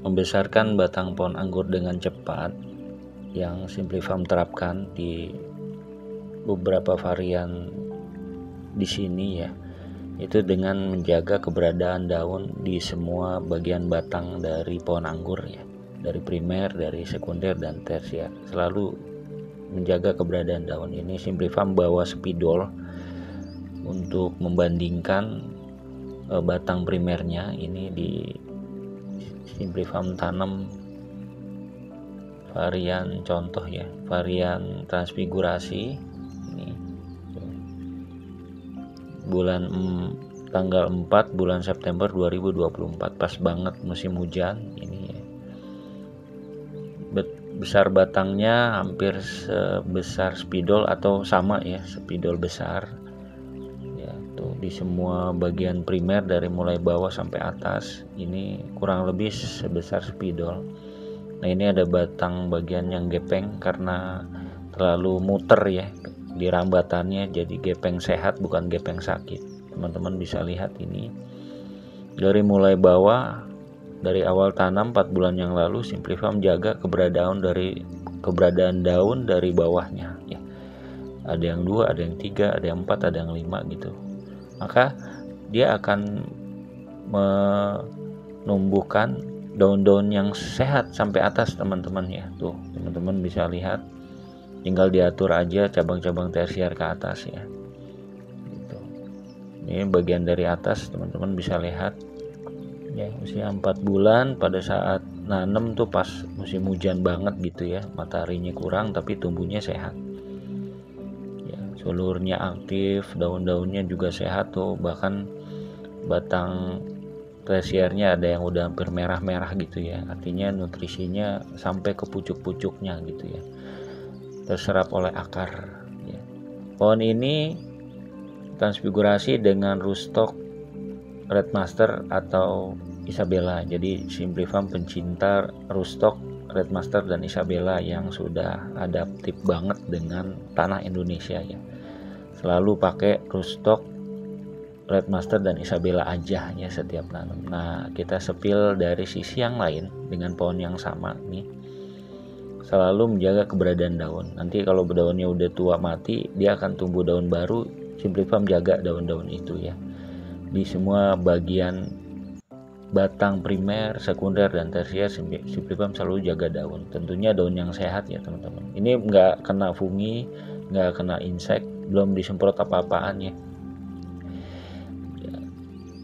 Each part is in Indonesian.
membesarkan batang pohon anggur dengan cepat yang Simplifarm terapkan di beberapa varian di sini ya, itu dengan menjaga keberadaan daun di semua bagian batang dari pohon anggur ya, dari primer, dari sekunder dan tersier. Selalu menjaga keberadaan daun. Ini Simplifarm bawa spidol untuk membandingkan batang primernya. Ini di Simplifarm tanam varian contoh ya, varian transfigurasi. Ini tanggal 4 bulan September 2024, pas banget musim hujan ini ya. Besar batangnya hampir sebesar spidol atau sama ya, spidol besar ya, tuh di semua bagian primer dari mulai bawah sampai atas ini kurang lebih sebesar spidol. Nah, ini ada batang bagian yang gepeng karena terlalu muter ya di rambatannya, jadi gepeng sehat bukan gepeng sakit. Teman-teman bisa lihat ini dari mulai bawah, dari awal tanam 4 bulan yang lalu Simplifarm jaga keberadaan daun dari bawahnya ya. Ada yang 2, ada yang 3, ada yang 4, ada yang 5 gitu. Maka dia akan menumbuhkan daun-daun yang sehat sampai atas teman-teman ya. Tuh teman-teman bisa lihat, tinggal diatur aja cabang-cabang tersier ke atas ya gitu. Ini bagian dari atas teman-teman bisa lihat ya, usia 4 bulan. Pada saat nanam tuh pas musim hujan banget gitu ya, mataharinya kurang tapi tumbuhnya sehat ya, seluruhnya aktif, daun-daunnya juga sehat tuh, bahkan batang tersiernya ada yang udah hampir merah-merah gitu ya, artinya nutrisinya sampai ke pucuk-pucuknya gitu ya, terserap oleh akar ya. Pohon ini transfigurasi dengan rootstock Redmaster atau Isabella. Jadi Simplifarm pencinta rootstock Redmaster dan Isabella yang sudah adaptif banget dengan tanah Indonesia ya, selalu pakai rootstock Redmaster dan Isabella aja ya setiap nanam. Nah, kita sepil dari sisi yang lain dengan pohon yang sama nih, selalu menjaga keberadaan daun. Nanti kalau daunnya udah tua mati, dia akan tumbuh daun baru. Simplifarm jaga daun-daun itu ya, di semua bagian batang primer, sekunder dan tersier. Simplifarm selalu jaga daun. Tentunya daun yang sehat ya teman-teman. Ini nggak kena fungi, nggak kena insek, belum disemprot apa-apaan ya.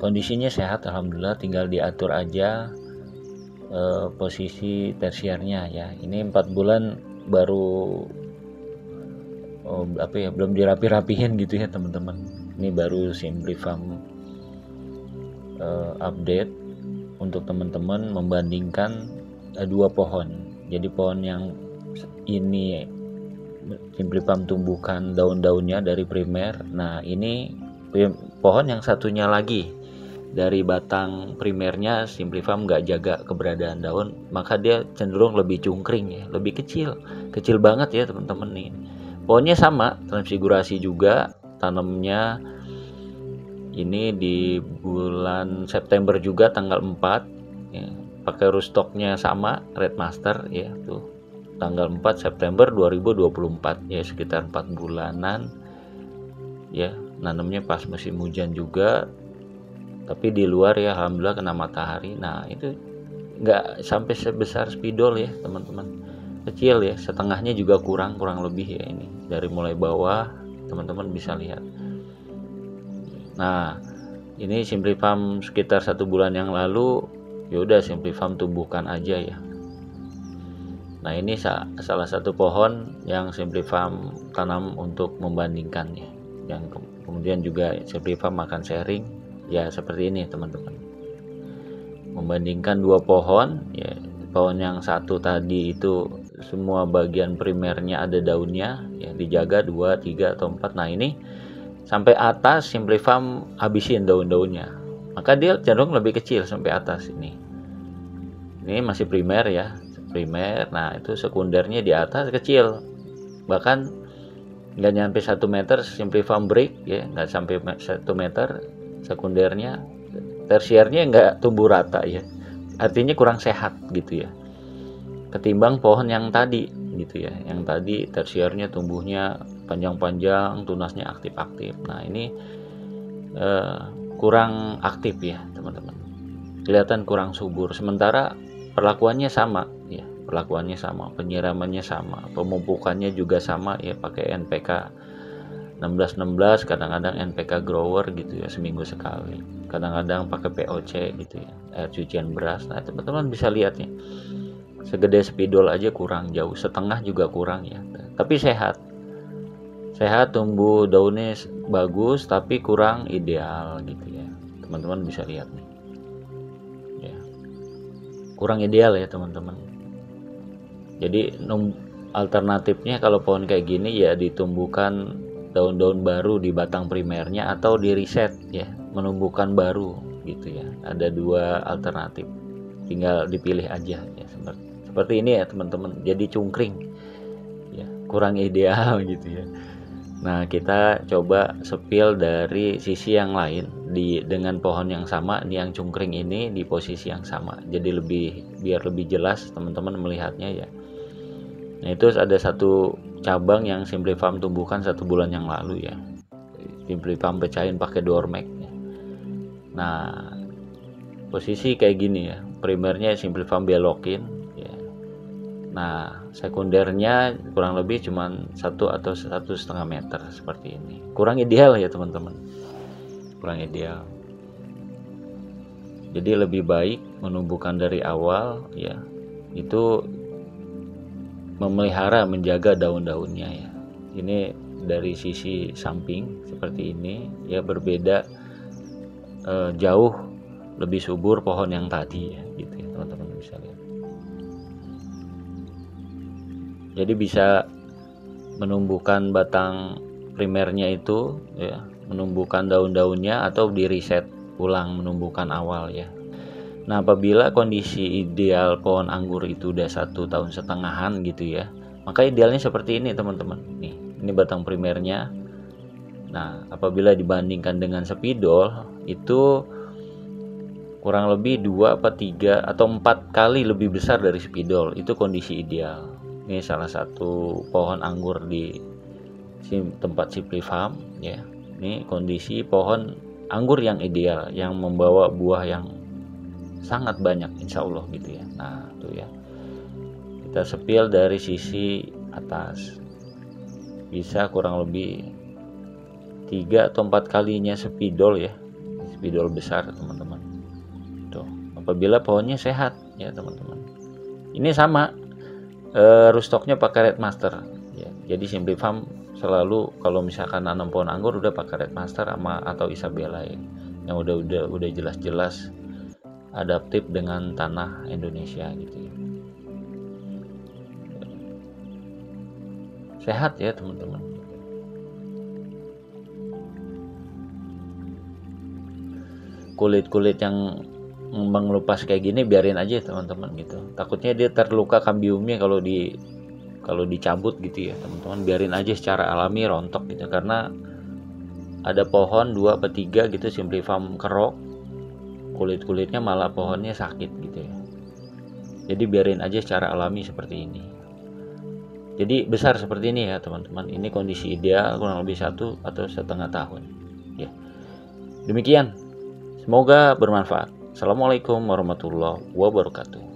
Kondisinya sehat alhamdulillah, tinggal diatur aja posisi tersiernya ya. Ini 4 bulan baru belum dirapi-rapihin gitu ya teman-teman. Ini baru Simplifarm update untuk teman-teman membandingkan 2 pohon. Jadi pohon yang ini Simplifarm tumbuhkan daun-daunnya dari primer. Nah, ini pohon yang satunya lagi dari batang primernya Simplifarm nggak jaga keberadaan daun, maka dia cenderung lebih cungkring ya, lebih kecil banget ya teman-teman nih. Pohonnya sama, transfigurasi juga, tanamnya ini di bulan September juga tanggal 4 ya, pakai rootstocknya sama Redmaster ya, tuh tanggal 4 September 2024 ya, sekitar 4 bulanan ya. Nanamnya pas musim hujan juga, tapi di luar ya alhamdulillah kena matahari. Nah, itu nggak sampai sebesar spidol ya teman-teman, kecil ya, setengahnya juga kurang lebih ya. Ini dari mulai bawah teman-teman bisa lihat. Nah, ini Simplifarm sekitar 1 bulan yang lalu ya udah Simplifarm tumbuhkan aja ya. Nah, ini salah satu pohon yang Simplifarm tanam untuk membandingkannya, yang kemudian juga Simplifarm akan sharing ya seperti ini teman-teman, membandingkan 2 pohon ya. Pohon yang satu tadi itu semua bagian primernya ada daunnya ya, dijaga 2, 3 atau 4. Nah, ini sampai atas Simplifarm habisin daun-daunnya, maka dia cenderung lebih kecil sampai atas. Ini masih primer ya, primer. Nah, itu sekundernya di atas kecil, bahkan nggak nyampe 1 meter Simplifarm break ya, nggak sampai 1 meter sekundernya. Tersiernya nggak tumbuh rata ya, artinya kurang sehat gitu ya, ketimbang pohon yang tadi gitu ya, yang tadi tersiernya tumbuhnya panjang-panjang, tunasnya aktif-aktif. Nah ini kurang aktif ya teman-teman, kelihatan kurang subur. Sementara perlakuannya sama ya, perlakuannya sama, penyiramannya sama, pemupukannya juga sama ya, pakai NPK 16-16, kadang-kadang NPK grower gitu ya, seminggu sekali, kadang-kadang pakai POC gitu ya, air cucian beras. Nah teman-teman bisa lihat nih, segede spidol aja kurang, jauh setengah juga kurang ya, tapi sehat, tumbuh daunnya bagus, tapi kurang ideal gitu ya, teman-teman bisa lihat nih ya, kurang ideal ya teman-teman. Jadi alternatifnya kalau pohon kayak gini ya ditumbuhkan daun-daun baru di batang primernya, atau di reset ya, menumbuhkan baru gitu ya. Ada dua alternatif, tinggal dipilih aja ya, seperti ini ya teman-teman. Jadi cungkring ya, kurang ideal gitu ya. Nah kita coba sepil dari sisi yang lain, dengan pohon yang sama, ini yang cungkring ini di posisi yang sama, jadi biar lebih jelas teman-teman melihatnya ya. Nah itu ada satu cabang yang Simplifarm tumbuhkan 1 bulan yang lalu ya, Simplifarm pecahin pakai Dormek ya. Nah posisi kayak gini ya, primernya Simplifarm belokin ya. Nah sekundernya kurang lebih cuman 1 atau 1,5 meter seperti ini, kurang ideal ya teman-teman, kurang ideal. Jadi lebih baik menumbuhkan dari awal ya, itu memelihara, menjaga daun-daunnya ya. Ini dari sisi samping seperti ini ya, berbeda jauh lebih subur pohon yang tadi ya gitu ya teman-teman bisa lihat. Jadi bisa menumbuhkan batang primernya itu ya, menumbuhkan daun-daunnya, atau di reset ulang menumbuhkan awal ya. Nah apabila kondisi ideal pohon anggur itu udah 1,5 tahun gitu ya, maka idealnya seperti ini teman-teman. Nih, ini batang primernya. Nah apabila dibandingkan dengan spidol, itu kurang lebih 2 atau 3 atau 4 kali lebih besar dari spidol. Itu kondisi ideal. Ini salah satu pohon anggur di tempat Simplifarm ya. Ini kondisi pohon anggur yang ideal, yang membawa buah yang sangat banyak insya Allah gitu ya. Nah tuh ya, kita sepil dari sisi atas, bisa kurang lebih 3 atau 4 kalinya spidol ya, spidol besar teman-teman. Tuh apabila pohonnya sehat ya teman-teman. Ini sama rootstocknya pakai Red Master ya. Jadi Simplifarm selalu kalau misalkan nanam pohon anggur udah pakai Red Master atau Isabella ya, yang udah jelas-jelas adaptif dengan tanah Indonesia gitu ya. Sehat ya teman-teman. Kulit-kulit yang mengelupas kayak gini biarin aja teman-teman gitu. Takutnya dia terluka kambiumnya kalau dicabut gitu ya teman-teman. Biarin aja secara alami rontok gitu, karena ada pohon 2 atau 3 gitu Simplifarm kerok, kulit-kulitnya malah pohonnya sakit gitu ya. Jadi biarin aja secara alami seperti ini. Jadi besar seperti ini ya teman-teman. Ini kondisi ideal kurang lebih 1 atau 1,5 tahun ya. Demikian, semoga bermanfaat. Assalamualaikum warahmatullahi wabarakatuh.